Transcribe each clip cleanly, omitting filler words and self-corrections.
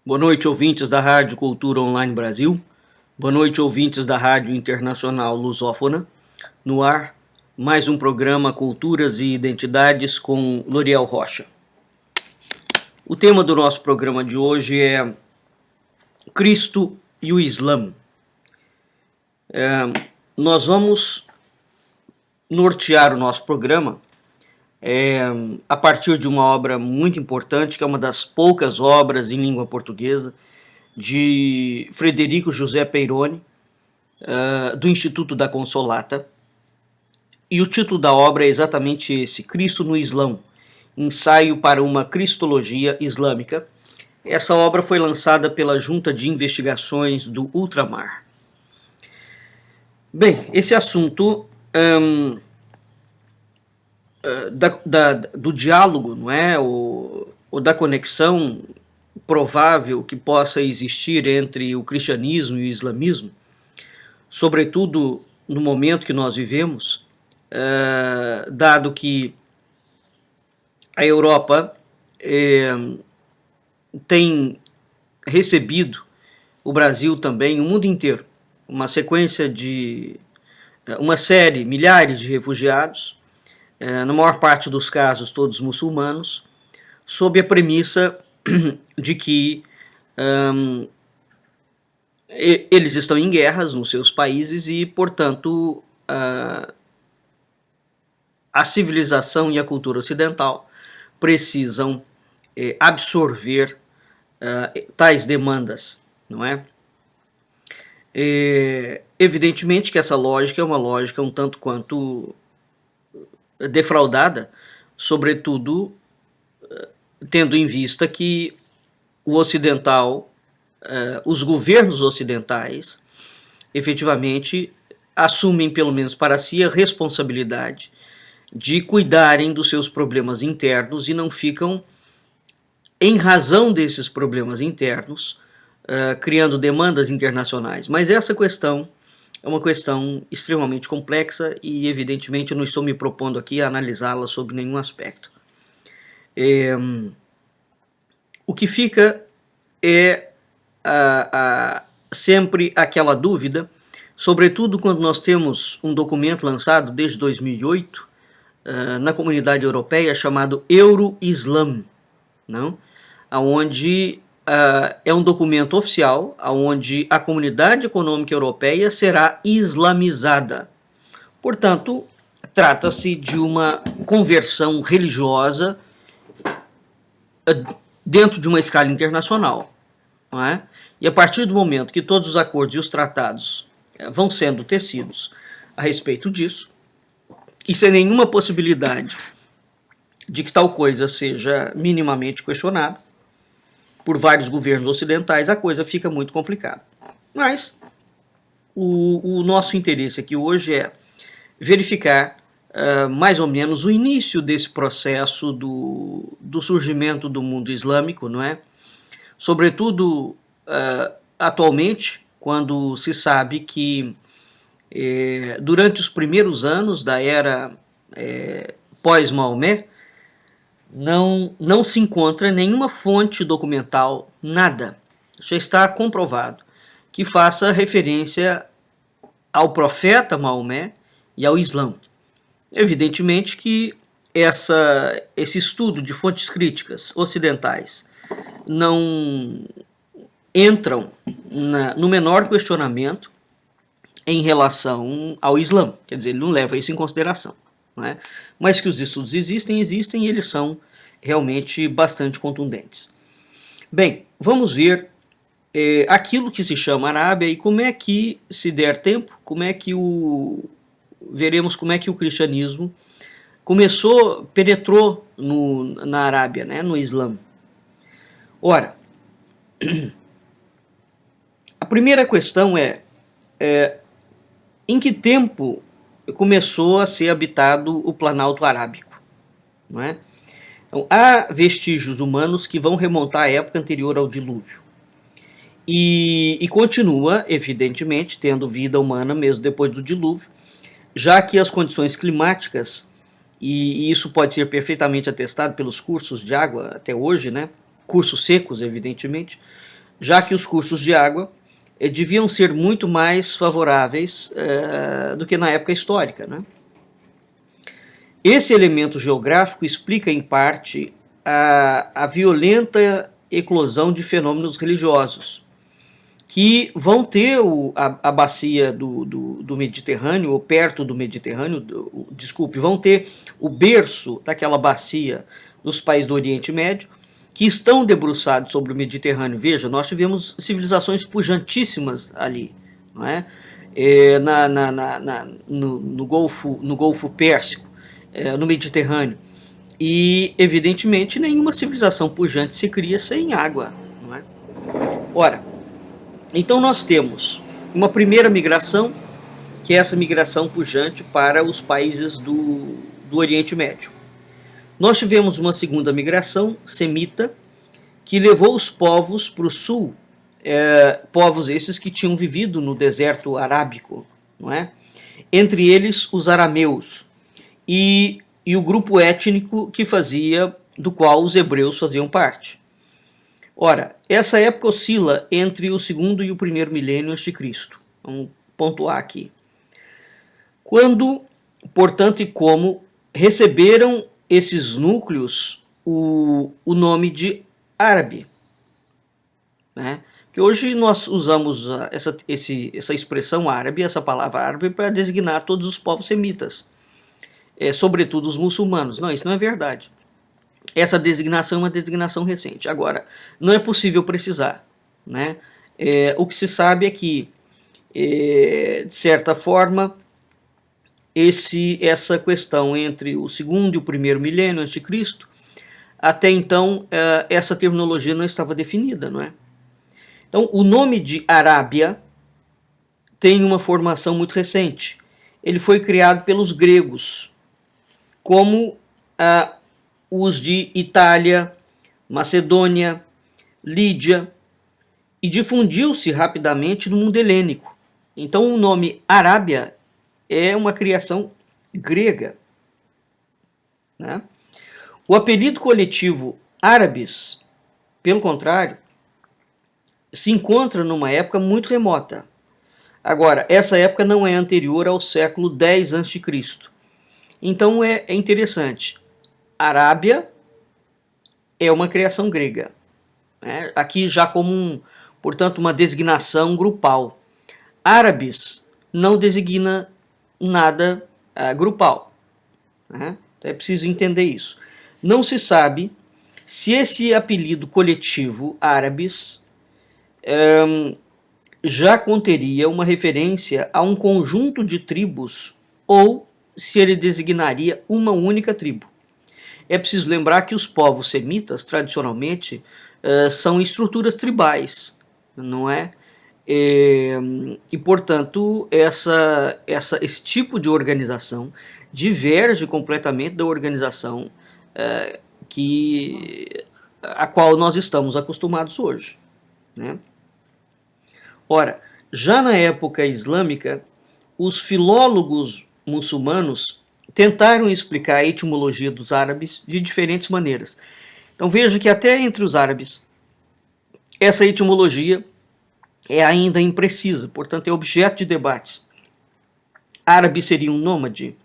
Boa noite, ouvintes da Rádio Cultura Online Brasil. Boa noite, ouvintes da Rádio Internacional Lusófona. No ar, mais um programa Culturas e Identidades com Loriel Rocha. O tema do nosso programa de hoje é Cristo e o Islã. Nós vamos nortear o nosso programa a partir de uma obra muito importante, que é uma das poucas obras em língua portuguesa, de Frederico José Peironi, do Instituto da Consolata. E o título da obra é exatamente esse, Cristo no Islã, ensaio para uma cristologia islâmica. Essa obra foi lançada pela Junta de Investigações do Ultramar. Bem, esse assunto do diálogo, não é? Ou da conexão provável que possa existir entre o cristianismo e o islamismo, sobretudo no momento que nós vivemos, dado que a Europa tem recebido, o Brasil também, o mundo inteiro, uma sequência de uma série, milhares de refugiados, na maior parte dos casos todos muçulmanos, sob a premissa de que eles estão em guerras nos seus países e, portanto, a civilização e a cultura ocidental precisam absorver tais demandas, não é? Evidentemente que essa lógica é uma lógica um tanto quanto defraudada, sobretudo tendo em vista que o ocidental, os governos ocidentais, efetivamente assumem, pelo menos para si, a responsabilidade de cuidarem dos seus problemas internos e não ficam, em razão desses problemas internos, criando demandas internacionais. Mas essa questão é uma questão extremamente complexa e, evidentemente, eu não estou me propondo aqui a analisá-la sob nenhum aspecto. O que fica é sempre aquela dúvida, sobretudo quando nós temos um documento lançado desde 2008 na comunidade europeia chamado Euro-Islam, não? Onde é um documento oficial, onde a comunidade econômica europeia será islamizada. Portanto, trata-se de uma conversão religiosa dentro de uma escala internacional, não é? E a partir do momento que todos os acordos e os tratados vão sendo tecidos a respeito disso, e sem nenhuma possibilidade de que tal coisa seja minimamente questionada por vários governos ocidentais, a coisa fica muito complicada. Mas o nosso interesse aqui hoje é verificar mais ou menos o início desse processo do surgimento do mundo islâmico, não é? Sobretudo atualmente, quando se sabe que durante os primeiros anos da era pós-Maomé, não se encontra nenhuma fonte documental, nada, já está comprovado, que faça referência ao profeta Maomé e ao Islã. Evidentemente que esse estudo de fontes críticas ocidentais não entram no menor questionamento em relação ao Islã, quer dizer, ele não leva isso em consideração, não é? Mas que os estudos existem e eles são realmente bastante contundentes. Bem, vamos ver aquilo que se chama Arábia e como é que, se der tempo, veremos como é que o cristianismo penetrou na Arábia, né, no Islã. Ora, a primeira questão é em que tempo começou a ser habitado o Planalto Arábico, não é? Então, há vestígios humanos que vão remontar à época anterior ao dilúvio. E continua, evidentemente, tendo vida humana mesmo depois do dilúvio, já que as condições climáticas, e isso pode ser perfeitamente atestado pelos cursos de água até hoje, né? cursos secos, evidentemente, já que os cursos de água deviam ser muito mais favoráveis do que na época histórica, né? Esse elemento geográfico explica, em parte, a violenta eclosão de fenômenos religiosos, que vão ter a bacia do Mediterrâneo, ou perto do Mediterrâneo, vão ter o berço daquela bacia dos países do Oriente Médio, que estão debruçados sobre o Mediterrâneo. Veja, nós tivemos civilizações pujantíssimas ali, não é? No Golfo Pérsico, no Mediterrâneo. E, evidentemente, nenhuma civilização pujante se cria sem água, não é? Ora, então nós temos uma primeira migração, que é essa migração pujante para os países do Oriente Médio. Nós tivemos uma segunda migração semita, que levou os povos para o sul, povos esses que tinham vivido no deserto arábico, não é? Entre eles os arameus e o grupo étnico do qual os hebreus faziam parte. Ora, essa época oscila entre o segundo e o primeiro milênio a.C. Vamos pontuar aqui. Quando, portanto, e como receberam esses núcleos o nome de árabe, né? Que hoje nós usamos essa expressão árabe, essa palavra árabe, para designar todos os povos semitas, sobretudo os muçulmanos. Não, isso não é verdade. Essa designação é uma designação recente. Agora, não é possível precisar, né? O que se sabe é que, de certa forma, essa questão entre o segundo e o primeiro milênio antes de Cristo, até então essa terminologia não estava definida, não é? Então, o nome de Arábia tem uma formação muito recente. Ele foi criado pelos gregos, como os de Itália, Macedônia, Lídia, e difundiu-se rapidamente no mundo helênico. Então, o nome Arábia é uma criação grega, né? O apelido coletivo árabes, pelo contrário, se encontra numa época muito remota. Agora, essa época não é anterior ao século X a.C. Então é interessante. Arábia é uma criação grega, né? Aqui já como, portanto, uma designação grupal. Árabes não designa nada grupal, né? Então é preciso entender isso. Não se sabe se esse apelido coletivo árabes já conteria uma referência a um conjunto de tribos ou se ele designaria uma única tribo. É preciso lembrar que os povos semitas, tradicionalmente, são estruturas tribais, não é? E portanto, esse tipo de organização diverge completamente da organização a qual nós estamos acostumados hoje, né? Ora, já na época islâmica, os filólogos muçulmanos tentaram explicar a etimologia dos árabes de diferentes maneiras. Então veja que até entre os árabes, essa etimologia é ainda imprecisa, portanto é objeto de debates. Árabe seria um nômade.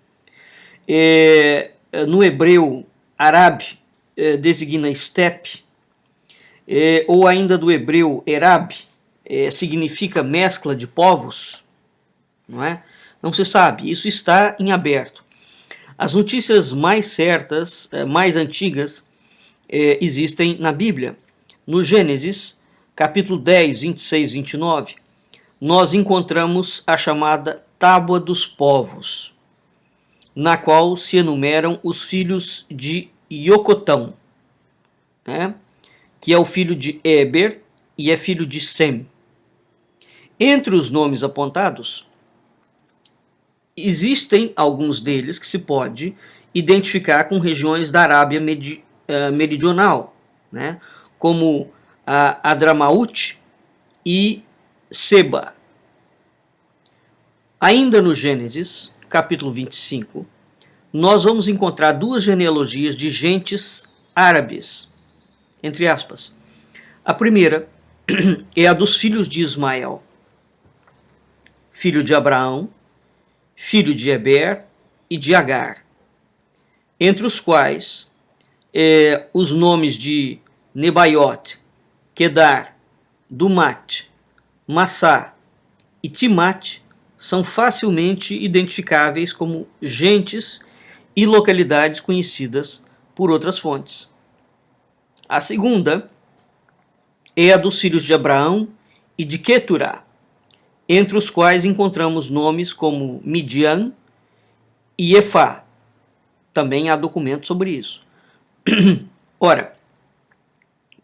No hebreu, Arab designa estepe, ou ainda do hebreu, Erab, significa mescla de povos, não é? Não se sabe, isso está em aberto. As notícias mais certas, mais antigas, existem na Bíblia. No Gênesis, capítulo 10, 26 e 29, nós encontramos a chamada Tábua dos Povos, na qual se enumeram os filhos de Iocotão, né? Que é o filho de Eber e é filho de Sem. Entre os nomes apontados, existem alguns deles que se pode identificar com regiões da Arábia Meridional, né? Como Adramaute e Seba. Ainda no Gênesis, capítulo 25, nós vamos encontrar duas genealogias de gentes árabes. entre aspas. A primeira é a dos filhos de Ismael, filho de Abraão, filho de Heber e de Agar, entre os quais os nomes de Nebaiot, Quedar, Dumat, Massá e Timat são facilmente identificáveis como gentes e localidades conhecidas por outras fontes. A segunda é a dos filhos de Abraão e de Queturá, entre os quais encontramos nomes como Midian e Efá. Também há documentos sobre isso. Ora,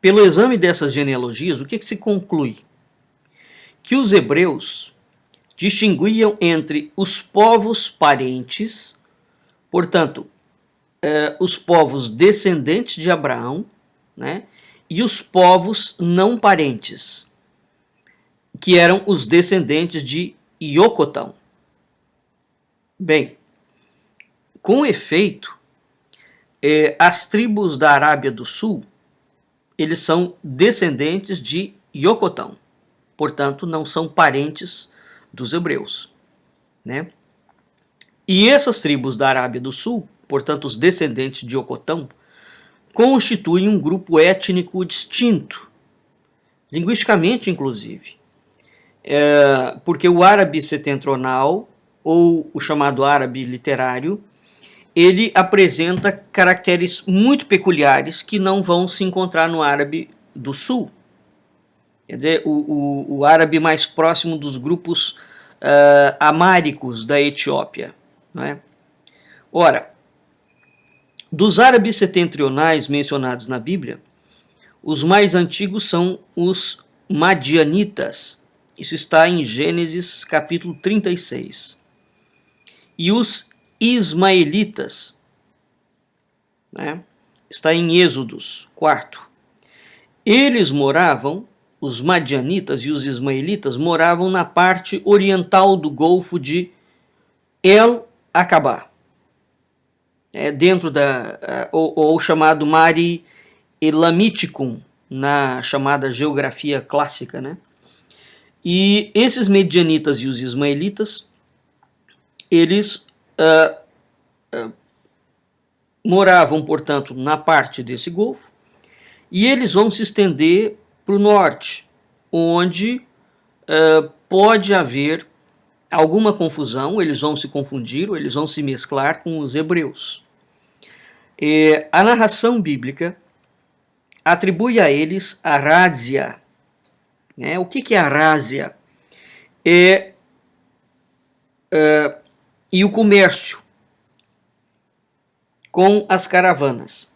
pelo exame dessas genealogias, o que se conclui? Que os hebreus distinguiam entre os povos parentes, portanto, os povos descendentes de Abraão, né, e os povos não parentes, que eram os descendentes de Iocotão. Bem, com efeito, as tribos da Arábia do Sul, eles são descendentes de Iocotão, portanto, não são parentes dos hebreus, né? E essas tribos da Arábia do Sul, portanto, os descendentes de Iocotão, constituem um grupo étnico distinto, linguisticamente, inclusive, porque o árabe setentrional, ou o chamado árabe literário, ele apresenta caracteres muito peculiares que não vão se encontrar no árabe do sul. Quer dizer, o árabe mais próximo dos grupos amáricos da Etiópia. Não é? Ora, dos árabes setentrionais mencionados na Bíblia, os mais antigos são os madianitas. Isso está em Gênesis capítulo 36. E os ismaelitas, né, está em Êxodos 4. Eles moravam, os madianitas e os ismaelitas moravam na parte oriental do Golfo de El-Aqaba, dentro ou chamado Mare Elamiticum, na chamada geografia clássica, né? E esses medianitas e os ismaelitas, eles moravam, portanto, na parte desse golfo, e eles vão se estender para o norte, onde pode haver alguma confusão, eles vão se confundir, ou eles vão se mesclar com os hebreus. A narração bíblica atribui a eles a rádzia. Né? O que é a rádzia? E o comércio com as caravanas.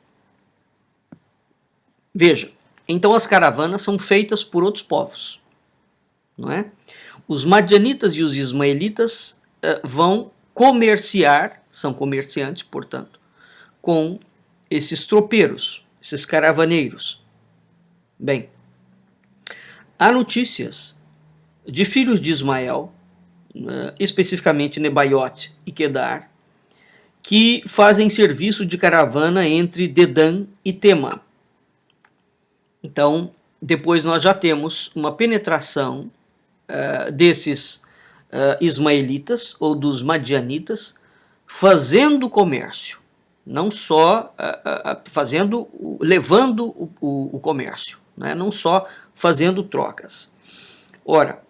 Veja, então as caravanas são feitas por outros povos, não é? Os madianitas e os ismaelitas vão comerciar, são comerciantes, portanto, com esses tropeiros, esses caravaneiros. Bem, há notícias de filhos de Ismael, especificamente Nebaiot e Quedar, que fazem serviço de caravana entre Dedã e Tema. Então, depois nós já temos uma penetração desses ismaelitas ou dos madianitas fazendo comércio, não só levando o comércio, né? Não só fazendo trocas. Ora,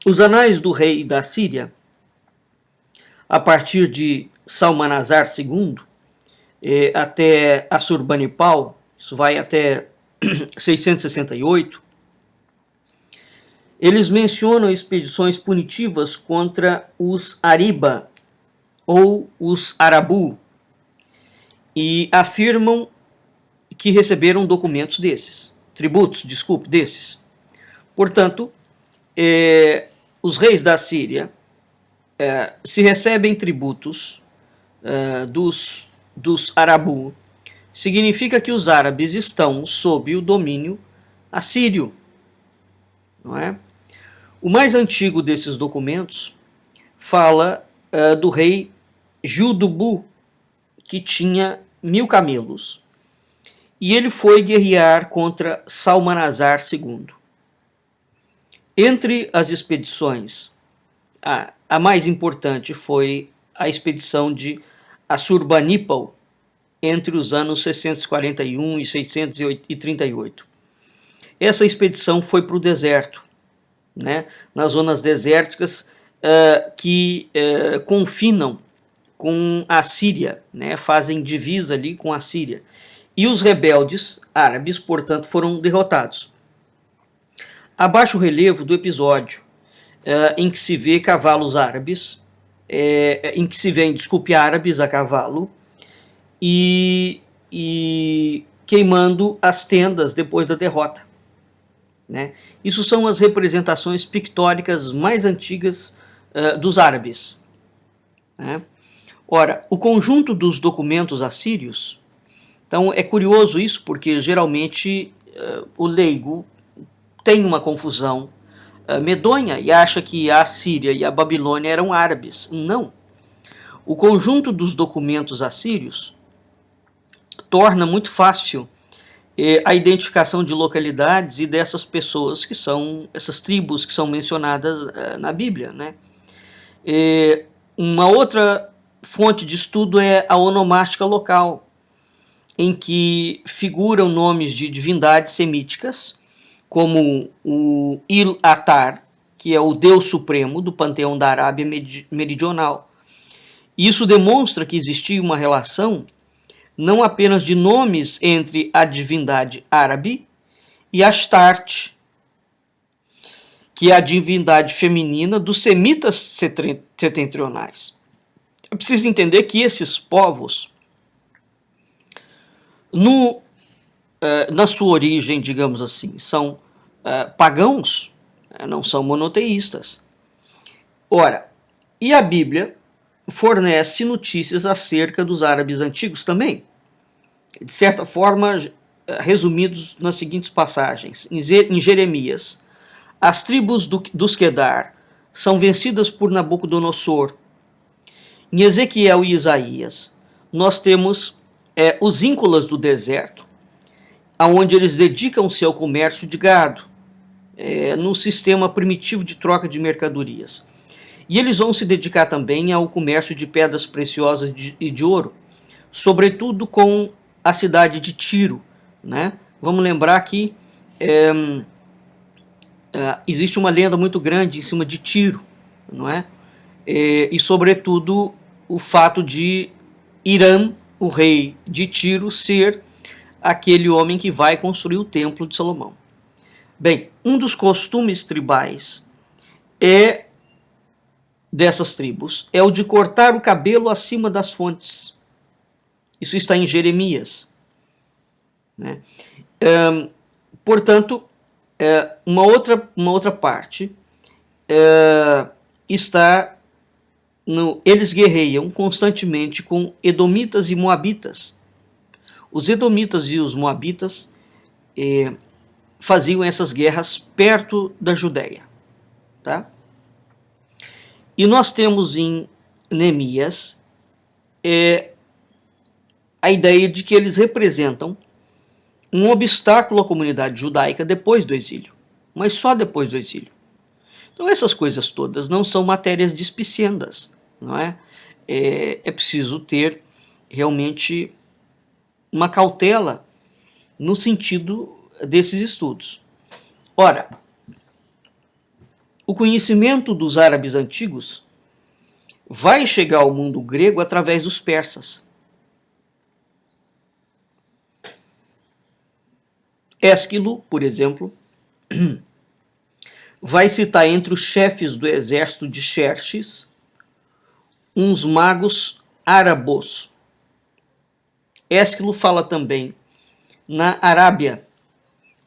os anais do rei da Síria, a partir de Salmanasar II até Assurbanipal, isso vai até 668, eles mencionam expedições punitivas contra os Ariba ou os Arabu e afirmam que receberam documentos tributos desses. Portanto, os reis da Síria, se recebem tributos dos Arabu, significa que os árabes estão sob o domínio assírio, não é? O mais antigo desses documentos fala do rei Judubu, que tinha 1000 camelos, e ele foi guerrear contra Salmanasar II. Entre as expedições, a mais importante foi a expedição de Assurbanipal, entre os anos 641 e 638. Essa expedição foi para o deserto, né, nas zonas desérticas que confinam com a Síria, né, fazem divisa ali com a Síria. E os rebeldes árabes, portanto, foram derrotados. Abaixo o relevo do episódio em que se vê cavalos árabes, em que se vê, desculpe, árabes a cavalo, e queimando as tendas depois da derrota. Né? Isso são as representações pictóricas mais antigas dos árabes. Né? Ora, o conjunto dos documentos assírios, então é curioso isso, porque geralmente o leigo tem uma confusão medonha e acha que a Assíria e a Babilônia eram árabes. Não. O conjunto dos documentos assírios torna muito fácil a identificação de localidades e dessas pessoas que são, essas tribos que são mencionadas na Bíblia. Né? Uma outra fonte de estudo é a onomástica local, em que figuram nomes de divindades semíticas, como o Il-Atar, que é o Deus Supremo do panteão da Arábia Meridional. Isso demonstra que existia uma relação não apenas de nomes entre a divindade árabe e Astarte, que é a divindade feminina dos semitas setentrionais. É preciso entender que esses povos, na sua origem, digamos assim, são pagãos, não são monoteístas. Ora, e a Bíblia fornece notícias acerca dos árabes antigos também, de certa forma, resumidos nas seguintes passagens. Em Jeremias, as tribos dos Quedar são vencidas por Nabucodonosor. Em Ezequiel e Isaías, nós temos os íncolas do deserto, onde eles dedicam-se ao comércio de gado, no sistema primitivo de troca de mercadorias. E eles vão se dedicar também ao comércio de pedras preciosas e de ouro, sobretudo com a cidade de Tiro. Né? Vamos lembrar que existe uma lenda muito grande em cima de Tiro, não é? E sobretudo o fato de Irã, o rei de Tiro, ser aquele homem que vai construir o templo de Salomão. Bem, um dos costumes tribais dessas tribos é o de cortar o cabelo acima das fontes. Isso está em Jeremias. Né? Portanto, uma outra parte está eles guerreiam constantemente com edomitas e moabitas. Os edomitas e os moabitas faziam essas guerras perto da Judéia. Tá? E nós temos em Neemias a ideia de que eles representam um obstáculo à comunidade judaica depois do exílio, mas só depois do exílio. Então essas coisas todas não são matérias dispiciendas, não é? É preciso ter realmente uma cautela no sentido desses estudos. Ora, o conhecimento dos árabes antigos vai chegar ao mundo grego através dos persas. Ésquilo, por exemplo, vai citar entre os chefes do exército de Xerxes uns magos árabos. Ésquilo fala também na Arábia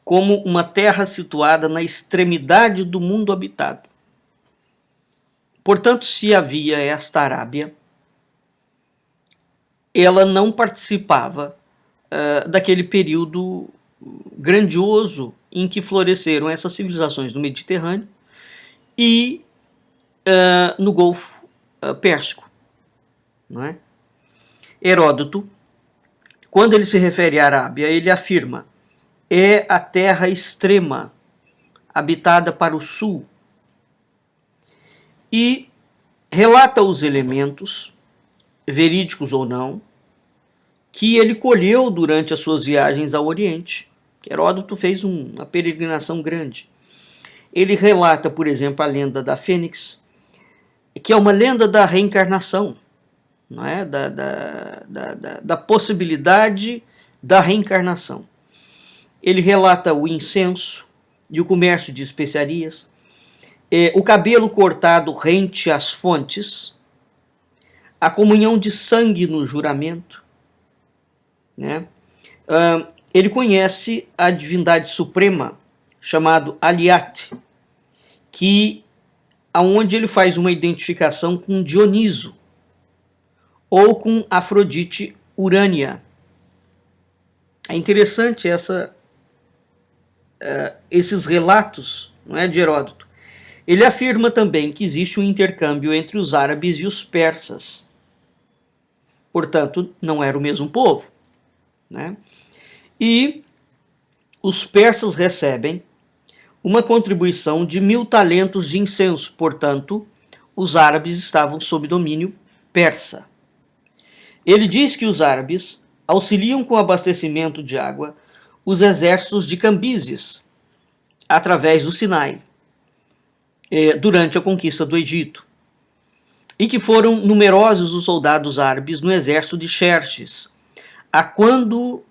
como uma terra situada na extremidade do mundo habitado. Portanto, se havia esta Arábia, ela não participava daquele período grandioso em que floresceram essas civilizações no Mediterrâneo e no Golfo Pérsico. Não é? Heródoto, quando ele se refere à Arábia, ele afirma: é a terra extrema, habitada para o sul, e relata os elementos, verídicos ou não, que ele colheu durante as suas viagens ao Oriente. Heródoto fez uma peregrinação grande. Ele relata, por exemplo, a lenda da Fênix, que é uma lenda da reencarnação, não é? da possibilidade da reencarnação. Ele relata o incenso e o comércio de especiarias, o cabelo cortado rente às fontes, a comunhão de sangue no juramento, né? Ele conhece a divindade suprema, chamado Aliat, aonde ele faz uma identificação com Dioniso, ou com Afrodite Urânia. É interessante esses relatos, não é, de Heródoto. Ele afirma também que existe um intercâmbio entre os árabes e os persas. Portanto, não era o mesmo povo, né? E os persas recebem uma contribuição de 1000 talentos de incenso. Portanto, os árabes estavam sob domínio persa. Ele diz que os árabes auxiliam com o abastecimento de água os exércitos de Cambises, através do Sinai, durante a conquista do Egito, e que foram numerosos os soldados árabes no exército de Xerxes, a quando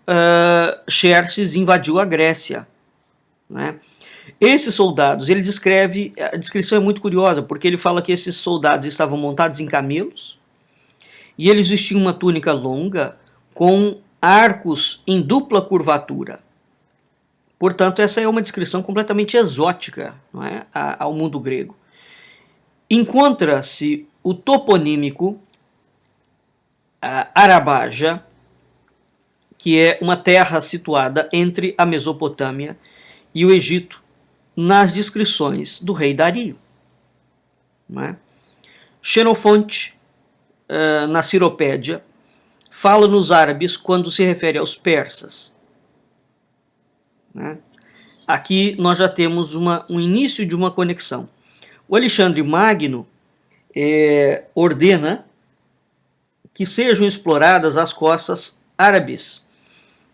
Xerxes invadiu a Grécia, né? Esses soldados, ele descreve, a descrição é muito curiosa, porque ele fala que esses soldados estavam montados em camelos, e eles vestiam uma túnica longa com arcos em dupla curvatura. Portanto, essa é uma descrição completamente exótica, não é, ao mundo grego. Encontra-se o toponímico Arabaja, que é uma terra situada entre a Mesopotâmia e o Egito, nas descrições do rei Dario. Não é? Xenofonte, na Ciropédia, fala nos árabes quando se refere aos persas. Né? Aqui nós já temos um início de uma conexão. O Alexandre Magno ordena que sejam exploradas as costas árabes,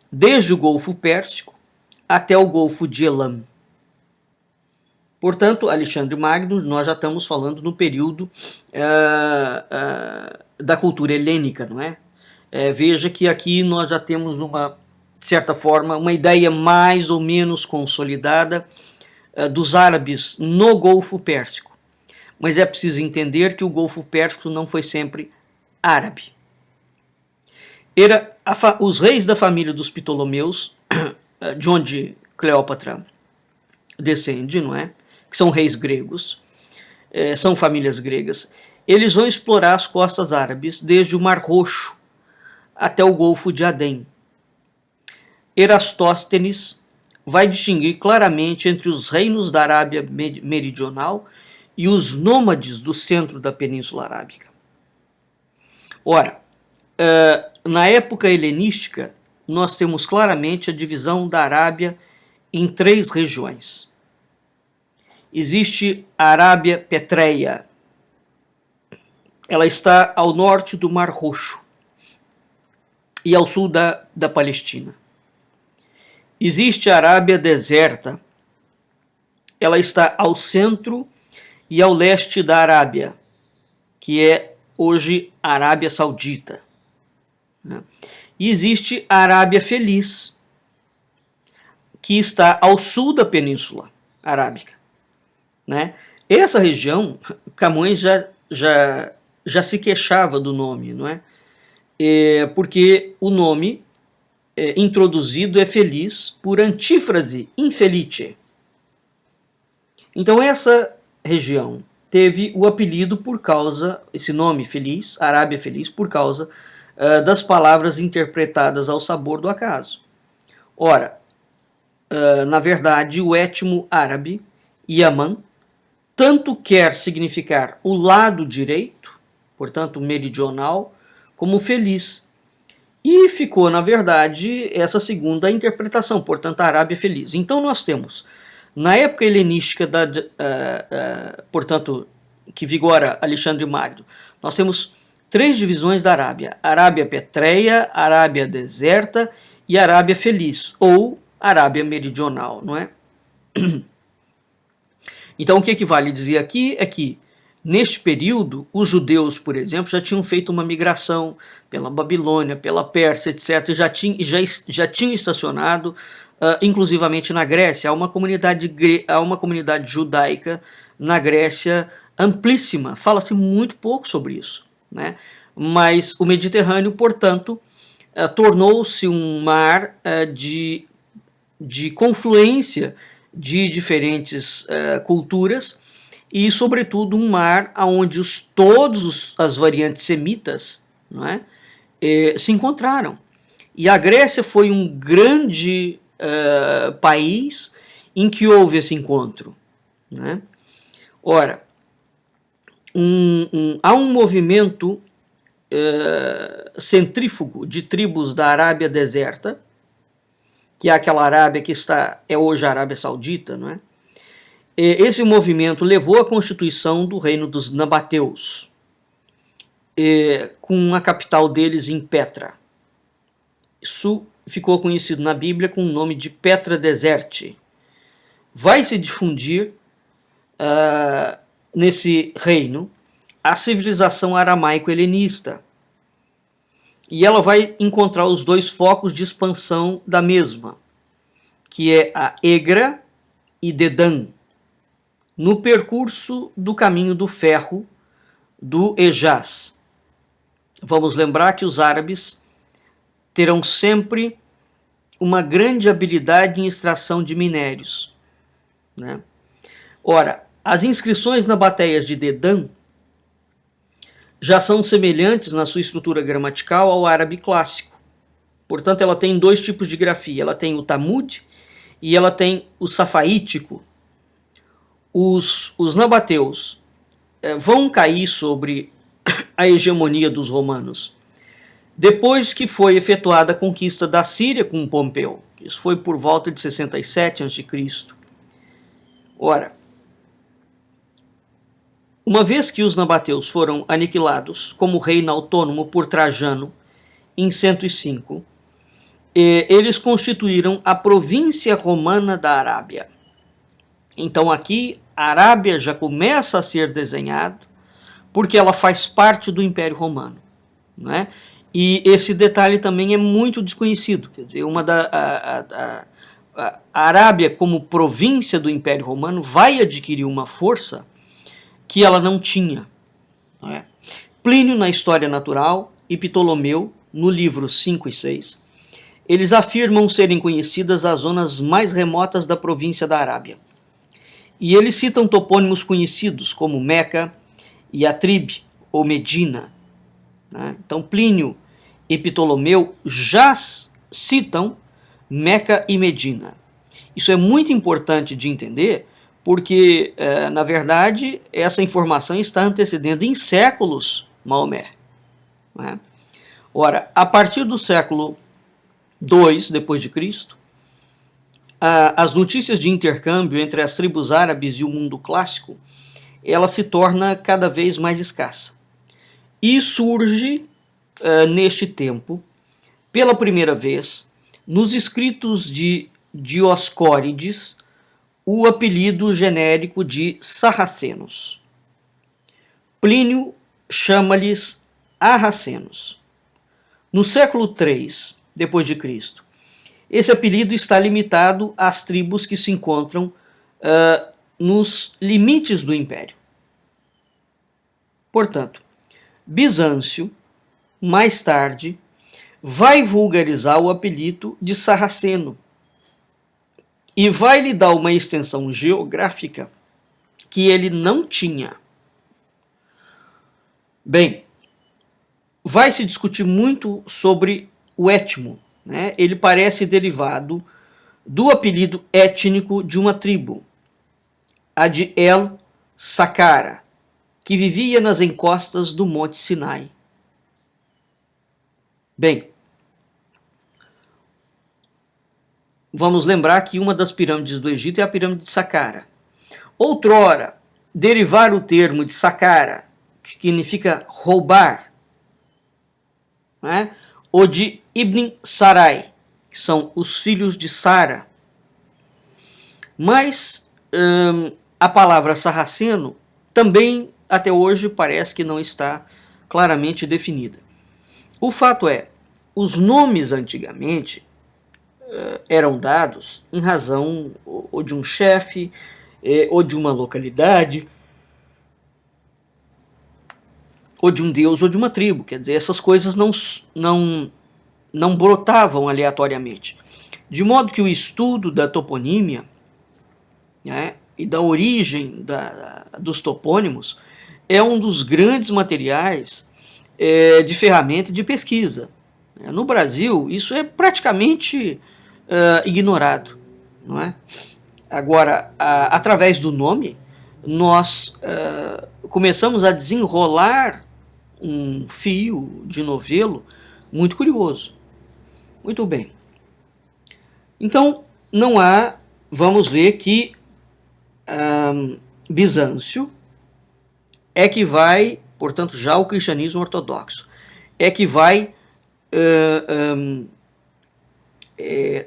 desde o Golfo Pérsico até o Golfo de Elam. Portanto, Alexandre Magno, nós já estamos falando no período da cultura helênica, não é? Veja que aqui nós já temos, de certa forma, uma ideia mais ou menos consolidada dos árabes no Golfo Pérsico. Mas é preciso entender que o Golfo Pérsico não foi sempre árabe. Os reis da família dos Ptolomeus, de onde Cleópatra descende, não é? Que são reis gregos, são famílias gregas, eles vão explorar as costas árabes desde o Mar Roxo até o Golfo de Adém. Erastóstenes vai distinguir claramente entre os reinos da Arábia Meridional e os nômades do centro da Península Arábica. Ora, na época helenística, nós temos claramente a divisão da Arábia em 3 regiões. Existe a Arábia Petréia. Ela está ao norte do Mar Roxo e ao sul da Palestina. Existe a Arábia Deserta. Ela está ao centro e ao leste da Arábia, que é hoje a Arábia Saudita. E existe a Arábia Feliz, que está ao sul da Península Arábica. Né? Essa região, Camões já se queixava do nome, não é? Porque o nome introduzido é feliz por antífrase infelice. Então essa região teve o apelido por causa, esse nome feliz, Arábia Feliz, por causa das palavras interpretadas ao sabor do acaso. Ora, na verdade, o étimo árabe, Yaman, tanto quer significar o lado direito, portanto meridional, como feliz. E ficou, na verdade, essa segunda interpretação, portanto, a Arábia Feliz. Então nós temos, na época helenística, portanto, que vigora Alexandre Magno, nós temos três divisões da Arábia: Arábia Petréia, Arábia Deserta e Arábia Feliz, ou Arábia Meridional, não é? Então o que vale dizer aqui é que, neste período, os judeus, por exemplo, já tinham feito uma migração pela Babilônia, pela Pérsia, etc., e já tinham estacionado, inclusivamente na Grécia. Há uma comunidade judaica na Grécia amplíssima, fala-se muito pouco sobre isso, né? Mas o Mediterrâneo, portanto, tornou-se um mar de confluência de diferentes culturas e, sobretudo, um mar onde todas as variantes semitas, não é, se encontraram. E a Grécia foi um grande país em que houve esse encontro, né? Ora, há um movimento centrífugo de tribos da Arábia Deserta, que é aquela Arábia que é hoje a Arábia Saudita, não é? Esse movimento levou à constituição do reino dos nabateus, com a capital deles em Petra. Isso ficou conhecido na Bíblia com o nome de Petra Deserte. Vai se difundir nesse reino a civilização aramaico-helenista, e ela vai encontrar os dois focos de expansão da mesma, que é a Egra e Dedã, no percurso do caminho do ferro do Hejaz. Vamos lembrar que os árabes terão sempre uma grande habilidade em extração de minérios, né? Ora, as inscrições na bateia de Dedã já são semelhantes na sua estrutura gramatical ao árabe clássico. Portanto, ela tem dois tipos de grafia. Ela tem o Talmud e ela tem o safaítico. Os nabateus vão cair sobre a hegemonia dos romanos depois que foi efetuada a conquista da Síria com Pompeu. Isso foi por volta de 67 a.C. Ora, uma vez que os nabateus foram aniquilados como reino autônomo por Trajano em 105, eles constituíram a província romana da Arábia. Então aqui a Arábia já começa a ser desenhada porque ela faz parte do Império Romano, né? E esse detalhe também é muito desconhecido. Quer dizer, a Arábia como província do Império Romano vai adquirir uma força que ela não tinha, não é? Plínio, na História Natural, e Ptolomeu, no livro 5 e 6, eles afirmam serem conhecidas as zonas mais remotas da província da Arábia. E eles citam topônimos conhecidos como Meca, Yatrib ou Medina, né? Então Plínio e Ptolomeu já citam Meca e Medina. Isso é muito importante de entender, porque, na verdade, essa informação está antecedendo em séculos Maomé, né? Ora, a partir do século II depois de Cristo, as notícias de intercâmbio entre as tribos árabes e o mundo clássico, ela se torna cada vez mais escassa. E surge, neste tempo, pela primeira vez, nos escritos de Dioscórides, o apelido genérico de sarracenos. Plínio chama-lhes arracenos. No século III depois de Cristo, esse apelido está limitado às tribos que se encontram nos limites do império. Portanto, Bizâncio, mais tarde, vai vulgarizar o apelido de sarraceno e vai lhe dar uma extensão geográfica que ele não tinha. Bem, vai se discutir muito sobre o étimo, né? Ele parece derivado do apelido étnico de uma tribo, a de El-Saqqara, que vivia nas encostas do Monte Sinai. Bem, Vamos lembrar que uma das pirâmides do Egito é a pirâmide de Saqqara. Outrora, derivar o termo de Saqqara, que significa roubar, né? Ou de Ibn Sarai, que são os filhos de Sara. Mas a palavra sarraceno também até hoje parece que não está claramente definida. O fato é, os nomes antigamente eram dados em razão ou de um chefe, ou de uma localidade, ou de um deus, ou de uma tribo. Quer dizer, essas coisas não brotavam aleatoriamente. De modo que o estudo da toponímia, né, e da origem dos topônimos é um dos grandes materiais de ferramenta de pesquisa. No Brasil, isso é praticamente ignorado, não é? Agora, através do nome, nós começamos a desenrolar um fio de novelo muito curioso. Muito bem. Então, não há, vamos ver que Bizâncio é que vai, portanto, já o cristianismo ortodoxo, é que vai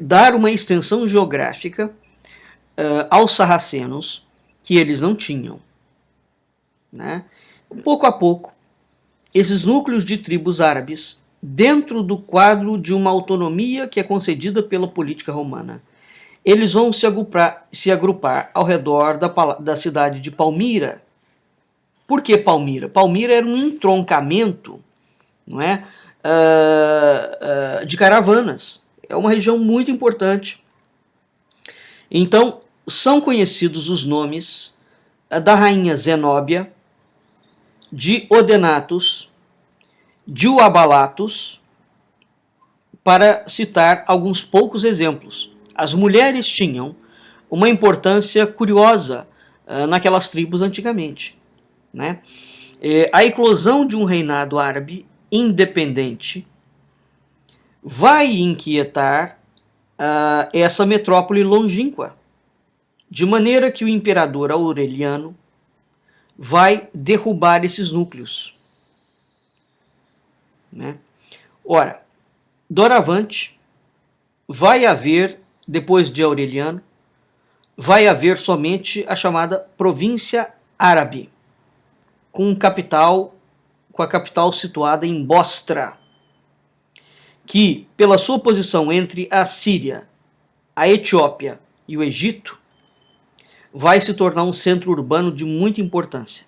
dar uma extensão geográfica aos sarracenos que eles não tinham, né? Pouco a pouco, esses núcleos de tribos árabes, dentro do quadro de uma autonomia que é concedida pela política romana, eles vão se agrupar ao redor da cidade de Palmira. Por que Palmira? Palmira era um entroncamento, não é, de caravanas. É uma região muito importante. Então, são conhecidos os nomes da rainha Zenóbia, de Odenatos, de Uabalatos, para citar alguns poucos exemplos. As mulheres tinham uma importância curiosa naquelas tribos antigamente, né? A eclosão de um reinado árabe independente vai inquietar essa metrópole longínqua, de maneira que o imperador Aureliano vai derrubar esses núcleos, né? Ora, doravante, vai haver, depois de Aureliano, vai haver somente a chamada província árabe, com a capital situada em Bostra, que, pela sua posição entre a Síria, a Etiópia e o Egito, vai se tornar um centro urbano de muita importância,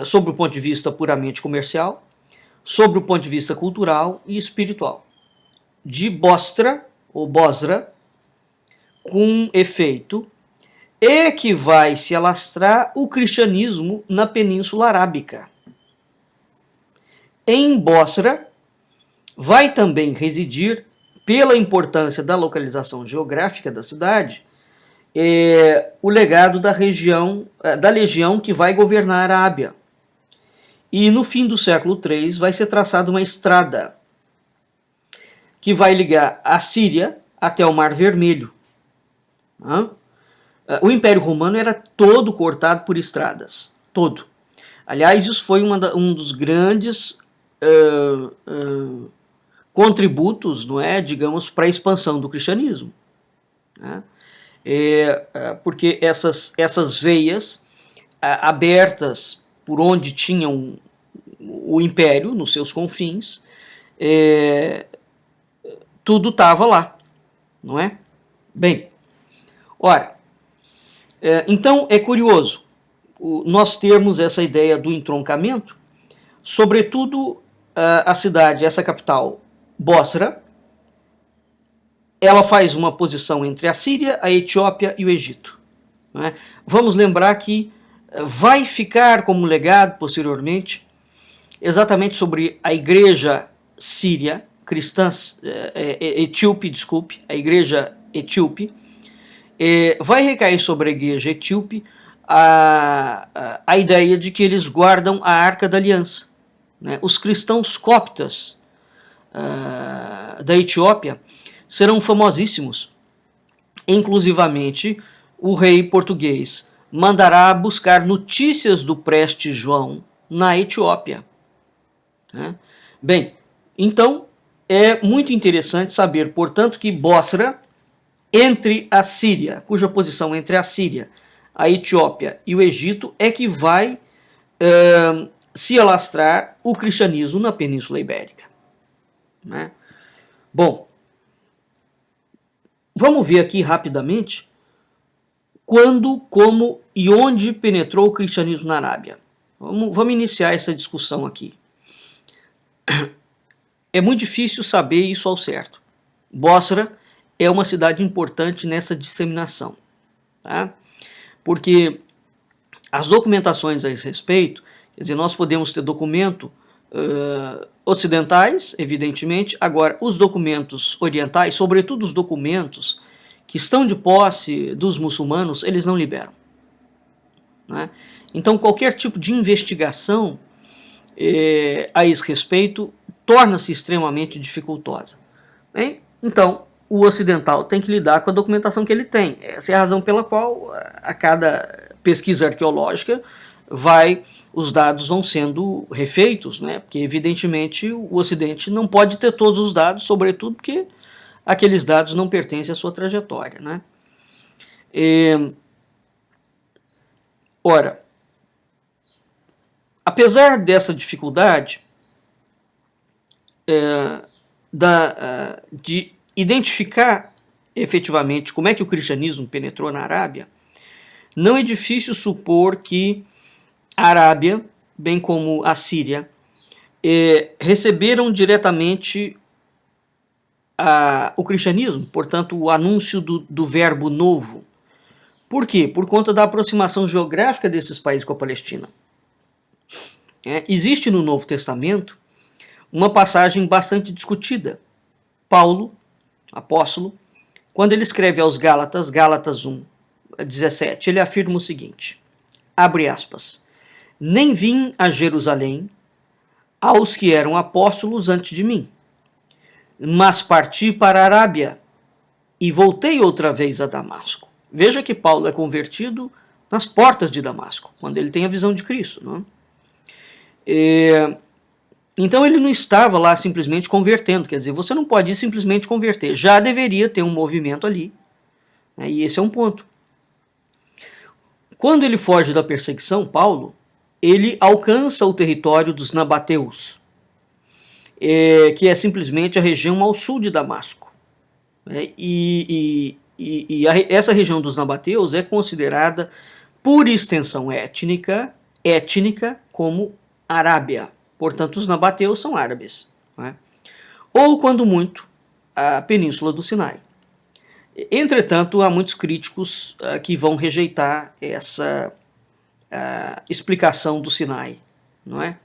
sob o ponto de vista puramente comercial, sob o ponto de vista cultural e espiritual. De Bostra, ou Bosra, com efeito, é que vai se alastrar o cristianismo na Península Arábica. Em Bosra, vai também residir, pela importância da localização geográfica da cidade, o legado da legião que vai governar a Arábia. E no fim do século III vai ser traçada uma estrada que vai ligar a Síria até o Mar Vermelho. O Império Romano era todo cortado por estradas, todo. Aliás, isso foi um dos grandes contributos, não é, digamos, para a expansão do cristianismo, né? Porque essas veias abertas por onde tinham o império, nos seus confins, tudo estava lá, não é? Bem, ora, então é curioso nós termos essa ideia do entroncamento, sobretudo a cidade, essa capital, Bosra, ela faz uma posição entre a Síria, a Etiópia e o Egito, não é? Vamos lembrar que vai ficar como legado posteriormente exatamente sobre a igreja síria, cristã, etíope, desculpe, a igreja etíope, vai recair sobre a igreja etíope a ideia de que eles guardam a Arca da Aliança, né? Os cristãos coptas da Etiópia serão famosíssimos inclusivamente o rei português mandará buscar notícias do preste João na Etiópia. Né? Bem, então é muito interessante saber, portanto, que Bósra, entre a Síria, cuja posição entre a Síria, a Etiópia e o Egito, é que vai se alastrar o cristianismo na Península Ibérica. Né? Bom, vamos ver aqui rapidamente quando, como e onde penetrou o cristianismo na Arábia. Vamos iniciar essa discussão aqui. É muito difícil saber isso ao certo. Bósra é uma cidade importante nessa disseminação, tá? Porque as documentações a esse respeito, quer dizer, nós podemos ter documentos ocidentais, evidentemente, agora os documentos orientais, sobretudo os documentos que estão de posse dos muçulmanos, eles não liberam. Né? Então, qualquer tipo de investigação a esse respeito torna-se extremamente dificultosa. Bem, então, o ocidental tem que lidar com a documentação que ele tem. Essa é a razão pela qual a cada pesquisa arqueológica os dados vão sendo refeitos, né? Porque evidentemente o Ocidente não pode ter todos os dados, sobretudo porque aqueles dados não pertencem à sua trajetória, né? Ora, apesar dessa dificuldade de identificar efetivamente como é que o cristianismo penetrou na Arábia, não é difícil supor que a Arábia, bem como a Síria, receberam diretamente o cristianismo, portanto, o anúncio do verbo novo. Por quê? Por conta da aproximação geográfica desses países com a Palestina. Existe no Novo Testamento uma passagem bastante discutida. Paulo, apóstolo, quando ele escreve aos Gálatas, Gálatas 1:17, ele afirma o seguinte, abre aspas, nem vim a Jerusalém aos que eram apóstolos antes de mim, mas parti para a Arábia e voltei outra vez a Damasco. Veja que Paulo é convertido nas portas de Damasco, quando ele tem a visão de Cristo. Não? Então ele não estava lá simplesmente convertendo, quer dizer, você não pode simplesmente converter, já deveria ter um movimento ali, né? E esse é um ponto. Quando ele foge da perseguição, Paulo, ele alcança o território dos nabateus, que é simplesmente a região ao sul de Damasco. Essa região dos nabateus é considerada, por extensão étnica como Arábia. Portanto, os nabateus são árabes. Né? Ou, quando muito, a Península do Sinai. Entretanto, há muitos críticos que vão rejeitar essa explicação do Sinai. Não é?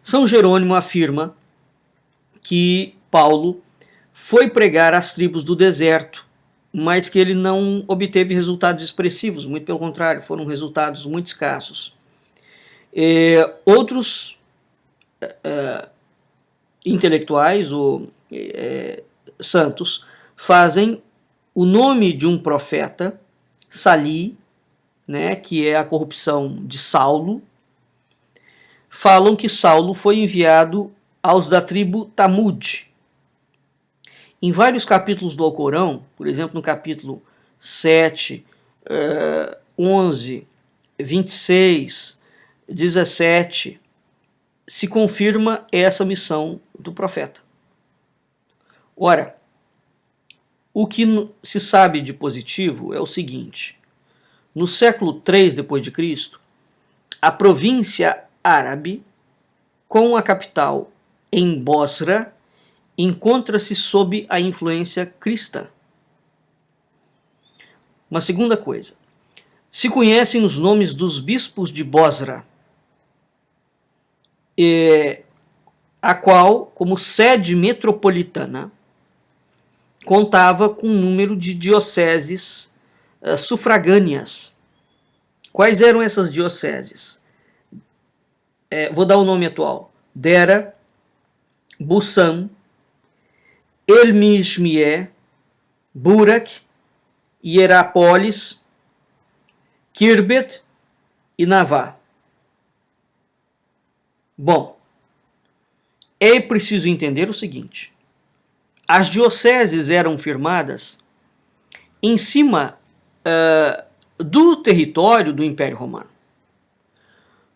São Jerônimo afirma que Paulo foi pregar às tribos do deserto, mas que ele não obteve resultados expressivos, muito pelo contrário, foram resultados muito escassos. Outros intelectuais ou santos fazem o nome de um profeta, Sali, né, que é a corrupção de Saulo, falam que Saulo foi enviado aos da tribo Tamud. Em vários capítulos do Alcorão, por exemplo, no capítulo 7, 11, 26, 17, se confirma essa missão do profeta. Ora, o que se sabe de positivo é o seguinte, no século 3 d.C., a província árabe, com a capital em Bosra, encontra-se sob a influência cristã. Uma segunda coisa, se conhecem os nomes dos bispos de Bosra, a qual, como sede metropolitana, contava com um número de dioceses sufragâneas. Quais eram essas dioceses? Vou dar o nome atual. Dera, Bussam, Elmishmié, Burak Hierápolis, Khirbet e Navá. Bom, é preciso entender o seguinte: as dioceses eram firmadas em cima do território do Império Romano.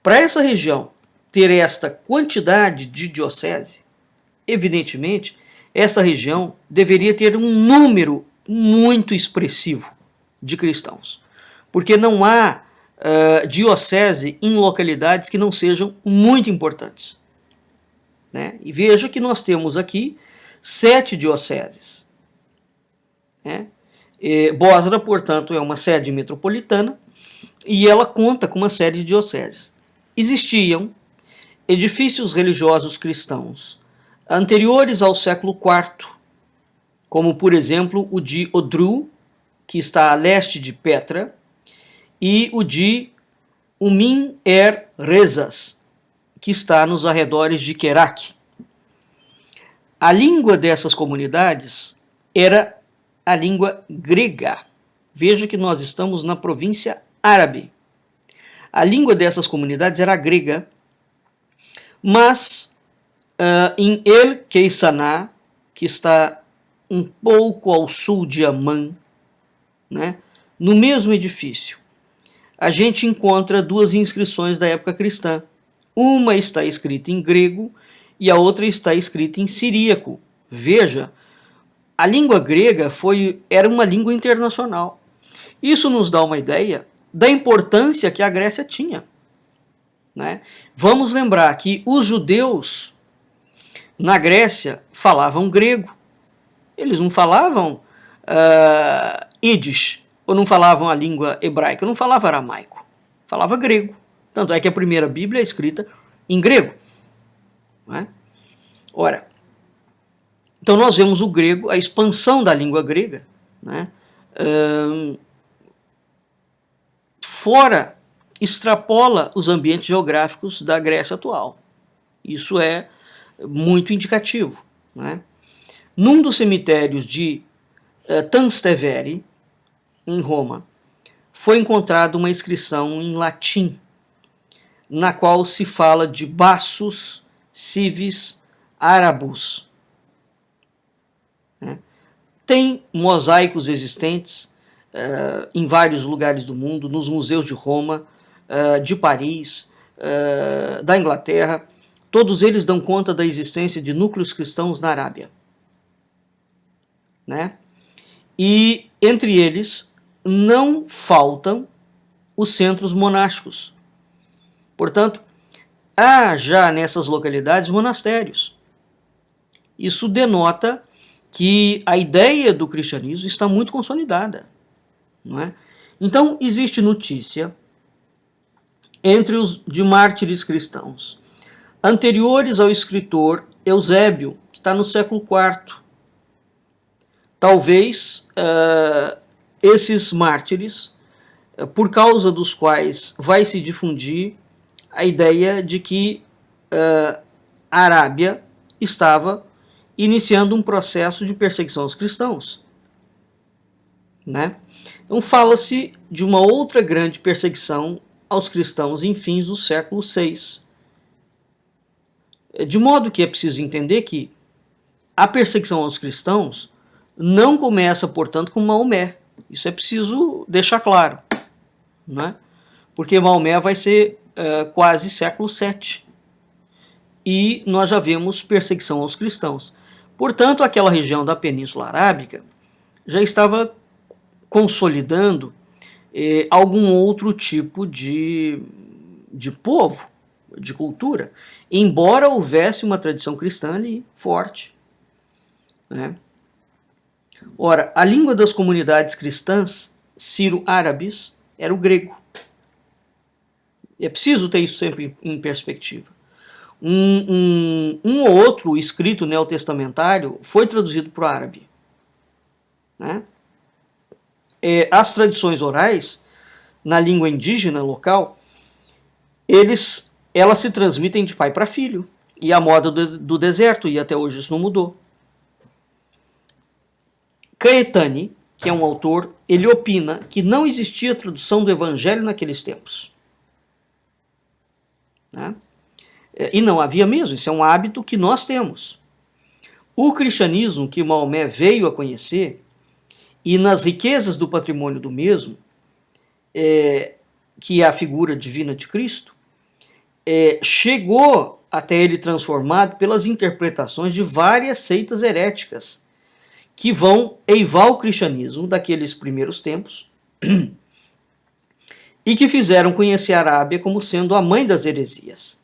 Para essa região ter esta quantidade de diocese, evidentemente, essa região deveria ter um número muito expressivo de cristãos, porque não há diocese em localidades que não sejam muito importantes, né? E veja que nós temos aqui 7 dioceses, né? Bosra, portanto, é uma sede metropolitana e ela conta com uma série de dioceses. Existiam edifícios religiosos cristãos anteriores ao século IV, como, por exemplo, o de Odru, que está a leste de Petra, e o de Umin-er-Rezas, que está nos arredores de Kerak. A língua dessas comunidades era a língua grega. Veja que nós estamos na província árabe. A língua dessas comunidades era grega, mas em El Keisaná, que está um pouco ao sul de Amman, né, no mesmo edifício, a gente encontra 2 inscrições da época cristã. Uma está escrita em grego e a outra está escrita em siríaco. Veja, a língua grega era uma língua internacional. Isso nos dá uma ideia da importância que a Grécia tinha, né? Vamos lembrar que os judeus na Grécia falavam grego. Eles não falavam Yiddish, ou não falavam a língua hebraica, não falavam aramaico, falava grego. Tanto é que a primeira Bíblia é escrita em grego, né? Ora, então nós vemos o grego, a expansão da língua grega, né? Extrapola os ambientes geográficos da Grécia atual. Isso é muito indicativo, né? Num dos cemitérios de Trastevere, em Roma, foi encontrada uma inscrição em latim, na qual se fala de Bassus Civis Arabus. Tem mosaicos existentes em vários lugares do mundo, nos museus de Roma, de Paris, da Inglaterra. Todos eles dão conta da existência de núcleos cristãos na Arábia, né? E entre eles não faltam os centros monásticos. Portanto, há já nessas localidades monastérios. Isso denota que a ideia do cristianismo está muito consolidada, não é? Então, existe notícia entre os de mártires cristãos anteriores ao escritor Eusébio, que está no século IV. Talvez esses mártires, por causa dos quais vai se difundir a ideia de que a Arábia estava iniciando um processo de perseguição aos cristãos, né? Então fala-se de uma outra grande perseguição aos cristãos em fins do século VI. De modo que é preciso entender que a perseguição aos cristãos não começa, portanto, com Maomé. Isso é preciso deixar claro, né? Porque Maomé vai ser quase século VII. E nós já vemos perseguição aos cristãos. Portanto, aquela região da Península Arábica já estava consolidando algum outro tipo de povo, de cultura, embora houvesse uma tradição cristã ali forte, né? Ora, a língua das comunidades cristãs ciro-árabes era o grego. É preciso ter isso sempre em perspectiva. Um ou outro escrito neotestamentário foi traduzido para o árabe, né? As tradições orais, na língua indígena local, elas se transmitem de pai para filho. E a moda deserto, e até hoje isso não mudou. Caetani, que é um autor, ele opina que não existia tradução do Evangelho naqueles tempos. Né? E não havia mesmo, isso é um hábito que nós temos. O cristianismo que Maomé veio a conhecer, e nas riquezas do patrimônio do mesmo, que é a figura divina de Cristo, chegou até ele transformado pelas interpretações de várias seitas heréticas, que vão eivar o cristianismo daqueles primeiros tempos e que fizeram conhecer a Arábia como sendo a mãe das heresias.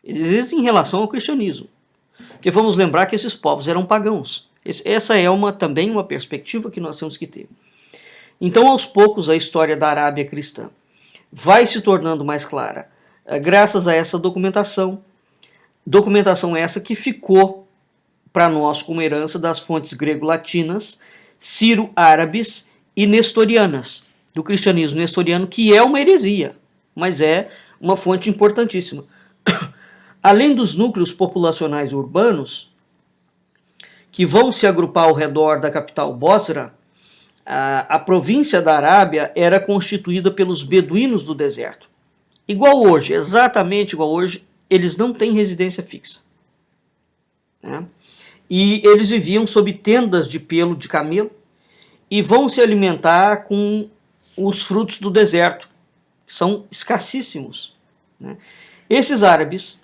Eles existem em relação ao cristianismo, porque vamos lembrar que esses povos eram pagãos. Essa é também uma perspectiva que nós temos que ter. Então, aos poucos, a história da Arábia cristã vai se tornando mais clara, graças a essa documentação essa que ficou para nós como herança das fontes grego-latinas, ciro-árabes e nestorianas, do cristianismo nestoriano, que é uma heresia, mas é uma fonte importantíssima. Além dos núcleos populacionais urbanos, que vão se agrupar ao redor da capital Bosra, a província da Arábia era constituída pelos beduínos do deserto. Igual hoje, exatamente igual hoje, eles não têm residência fixa. Né? E eles viviam sob tendas de pelo de camelo e vão se alimentar com os frutos do deserto, que são escassíssimos. Né? Esses árabes,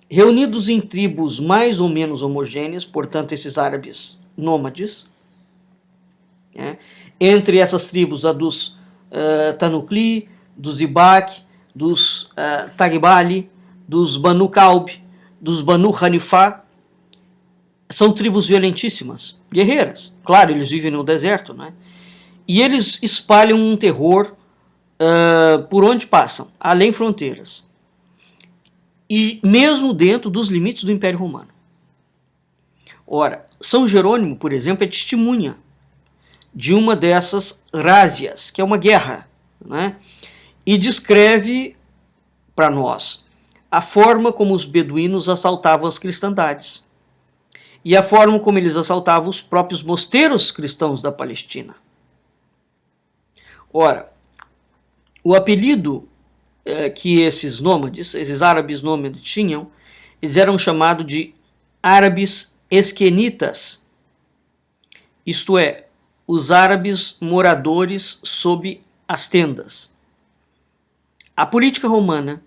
reunidos em tribos mais ou menos homogêneas, portanto, esses árabes nômades, né? Entre essas tribos, a dos Tanukli, dos Ibak, dos Tagbali, dos Banu Kalb, dos Banu Hanifá, são tribos violentíssimas, guerreiras. Claro, eles vivem no deserto, né? E eles espalham um terror por onde passam, além fronteiras. E mesmo dentro dos limites do Império Romano. Ora, São Jerônimo, por exemplo, é testemunha de uma dessas rázias, que é uma guerra, né? E descreve para nós a forma como os beduínos assaltavam as cristandades e a forma como eles assaltavam os próprios mosteiros cristãos da Palestina. Ora, o apelido que esses nômades, esses árabes nômades tinham, eles eram chamados de árabes esquenitas, isto é, os árabes moradores sob as tendas. A política romana,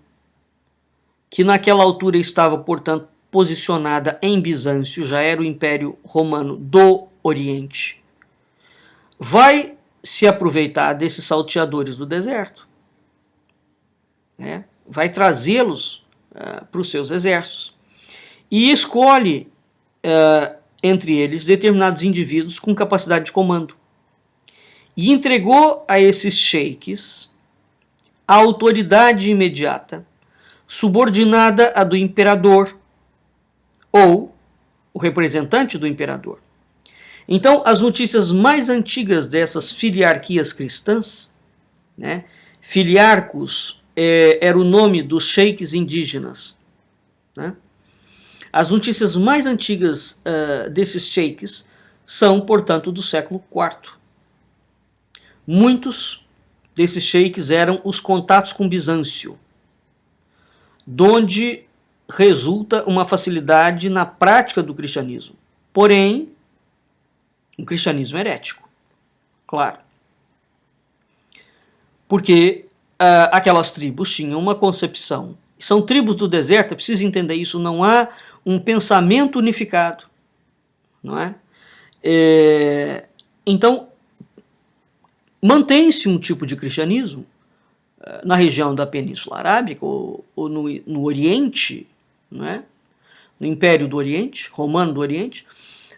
que naquela altura estava, portanto, posicionada em Bizâncio, já era o Império Romano do Oriente, vai se aproveitar desses salteadores do deserto, né? Vai trazê-los para os seus exércitos e escolhe entre eles determinados indivíduos com capacidade de comando e entregou a esses sheiks a autoridade imediata, subordinada à do imperador ou o representante do imperador. Então, as notícias mais antigas dessas filiarquias cristãs, né, filiarcos era o nome dos sheiks indígenas, né? As notícias mais antigas desses sheiks são, portanto, do século IV. Muitos desses sheiks eram os contatos com Bizâncio, donde resulta uma facilidade na prática do cristianismo. Porém, um cristianismo herético, claro. Porque aquelas tribos tinham uma concepção. São tribos do deserto, é preciso entender isso, não há um pensamento unificado, não é? Então, mantém-se um tipo de cristianismo na região da Península Arábica ou no Oriente, não é? No Império do Oriente, Romano do Oriente,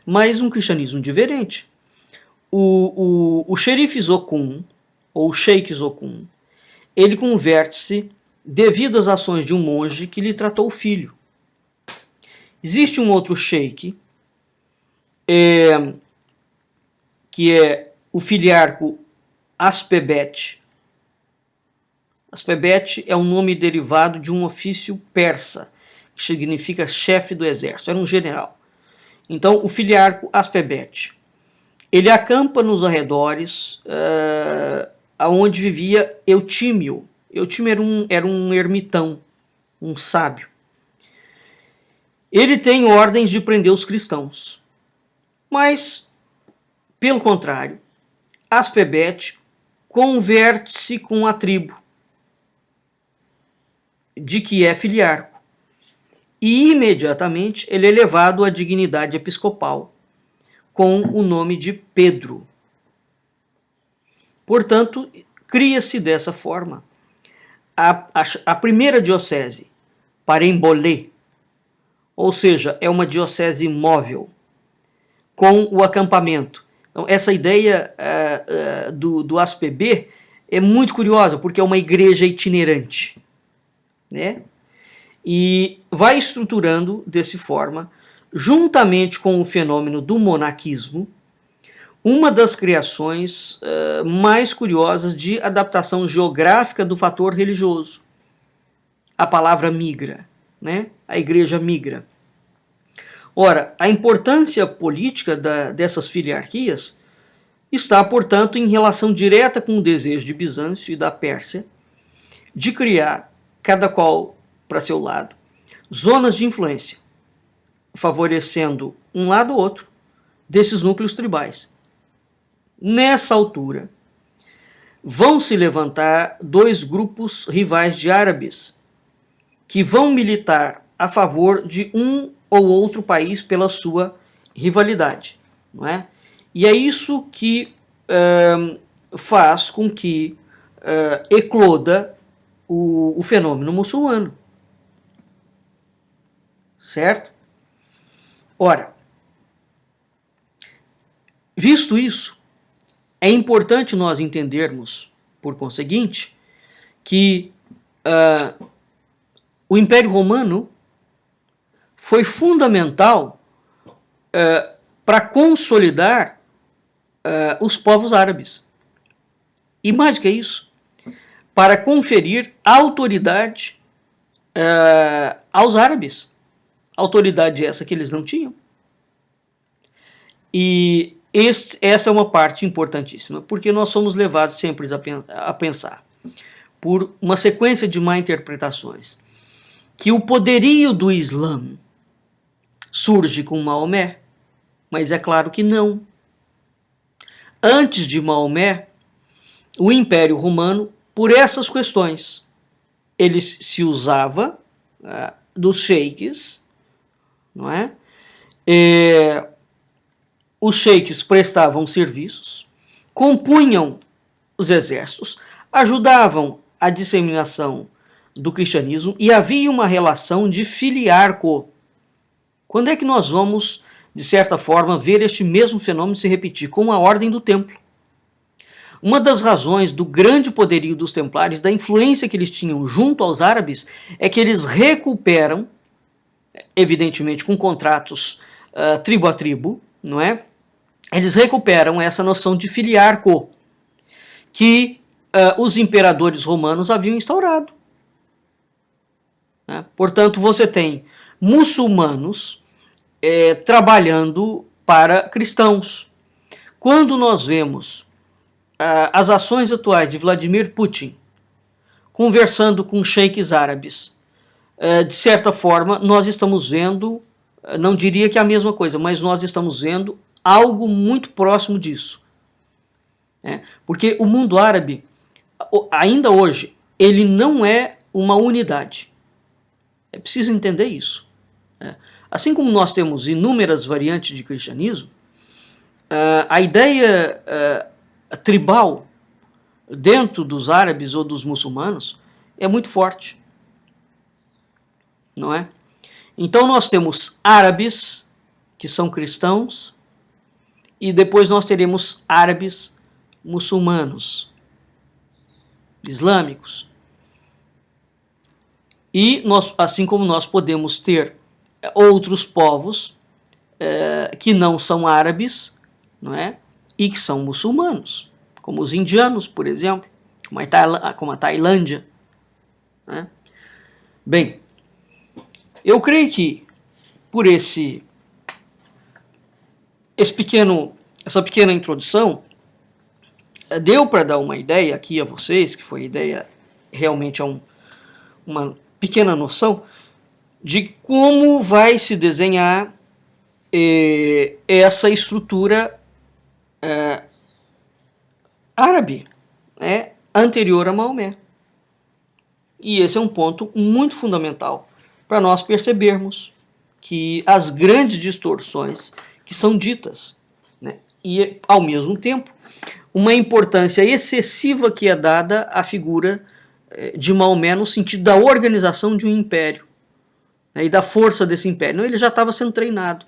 mas um cristianismo diferente. O xerife Zokun, ou o Sheik Zokun, ele converte-se devido às ações de um monge que lhe tratou o filho. Existe um outro sheik, que é o filiarco Aspebet. Aspebet é um nome derivado de um ofício persa, que significa chefe do exército, era um general. Então, o filiarco Aspebet ele acampa nos arredores aonde vivia Eutímio. Eutímio era um ermitão, um sábio. Ele tem ordens de prender os cristãos, mas, pelo contrário, Aspebete converte-se com a tribo de que é filiarco, e imediatamente ele é elevado à dignidade episcopal, com o nome de Pedro. Portanto, cria-se dessa forma a primeira diocese, Parembolé, ou seja, é uma diocese móvel, com o acampamento. Então, essa ideia do ASPB é muito curiosa, porque é uma igreja itinerante, né? E vai estruturando dessa forma, juntamente com o fenômeno do monaquismo, uma das criações mais curiosas de adaptação geográfica do fator religioso. A palavra migra, né? A igreja migra. Ora, a importância política dessas filiarquias está, portanto, em relação direta com o desejo de Bizâncio e da Pérsia de criar, cada qual para seu lado, zonas de influência, favorecendo um lado ou outro desses núcleos tribais. Nessa altura, vão se levantar dois grupos rivais de árabes que vão militar a favor de um ou outro país pela sua rivalidade, não é? E é isso que faz com que ecloda o fenômeno muçulmano, certo? Ora, visto isso, é importante nós entendermos, por conseguinte, que o Império Romano foi fundamental para consolidar os povos árabes. E mais do que isso, para conferir autoridade aos árabes. Autoridade essa que eles não tinham. E esta é uma parte importantíssima, porque nós somos levados sempre a pensar, por uma sequência de má interpretações, que o poderio do Islã surge com Maomé, mas é claro que não. Antes de Maomé, o Império Romano, por essas questões, ele se usava dos sheiks, não é? Os sheiks prestavam serviços, compunham os exércitos, ajudavam a disseminação do cristianismo e havia uma relação de filiarco. Quando é que nós vamos, de certa forma, ver este mesmo fenômeno se repetir? Com a ordem do templo. Uma das razões do grande poderio dos templários, da influência que eles tinham junto aos árabes, é que eles recuperam, evidentemente com contratos tribo a tribo, não é? Eles recuperam essa noção de filiarco que os imperadores romanos haviam instaurado. Né? Portanto, você tem muçulmanos trabalhando para cristãos. Quando nós vemos as ações atuais de Vladimir Putin conversando com sheiks árabes, de certa forma, nós estamos vendo, não diria que é a mesma coisa, mas nós estamos vendo algo muito próximo disso. Porque o mundo árabe, ainda hoje, ele não é uma unidade. É preciso entender isso. Assim como nós temos inúmeras variantes de cristianismo, a ideia tribal dentro dos árabes ou dos muçulmanos é muito forte. Não é? Então nós temos árabes que são cristãos e depois nós teremos árabes muçulmanos, islâmicos. E nós, assim como nós podemos ter outros povos que não são árabes, não é? E que são muçulmanos, como os indianos, por exemplo, como a Tailândia. Né? Bem, eu creio que por esse pequeno essa pequena introdução deu para dar uma ideia aqui a vocês, que foi ideia realmente uma pequena noção de como vai se desenhar essa estrutura árabe, né, anterior a Maomé. E esse é um ponto muito fundamental para nós percebermos que as grandes distorções que são ditas, né, e ao mesmo tempo uma importância excessiva que é dada à figura de Maomé no sentido da organização de um império, né, e da força desse império. Não, ele já estava sendo treinado,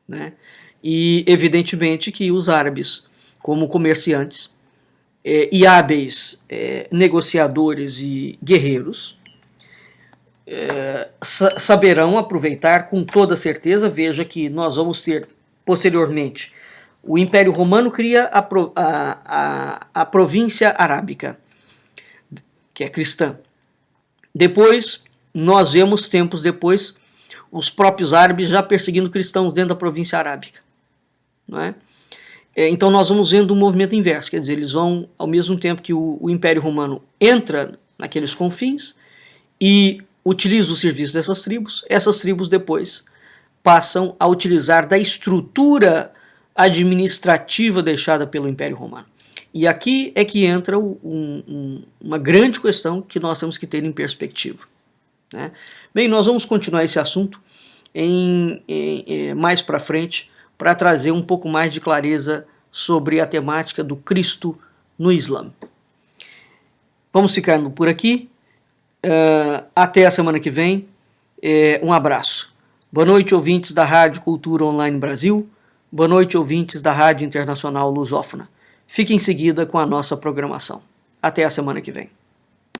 né, e evidentemente que os árabes, como comerciantes e hábeis negociadores e guerreiros, saberão aproveitar com toda certeza. Veja que nós vamos ter posteriormente o Império Romano cria a província arábica, que é cristã. Depois, nós vemos, tempos depois, os próprios árabes já perseguindo cristãos dentro da província arábica. Não é? Então nós vamos vendo um movimento inverso, quer dizer, eles vão, ao mesmo tempo que o Império Romano entra naqueles confins e utiliza o serviço dessas tribos, essas tribos depois passam a utilizar da estrutura administrativa deixada pelo Império Romano. E aqui é que entra uma grande questão que nós temos que ter em perspectiva, né? Bem, nós vamos continuar esse assunto mais para frente, para trazer um pouco mais de clareza sobre a temática do Cristo no Islã. Vamos ficando por aqui. Até a semana que vem. Um abraço. Boa noite, ouvintes da Rádio Cultura Online Brasil. Boa noite, ouvintes da Rádio Internacional Lusófona. Fique em seguida com a nossa programação. Até a semana que vem.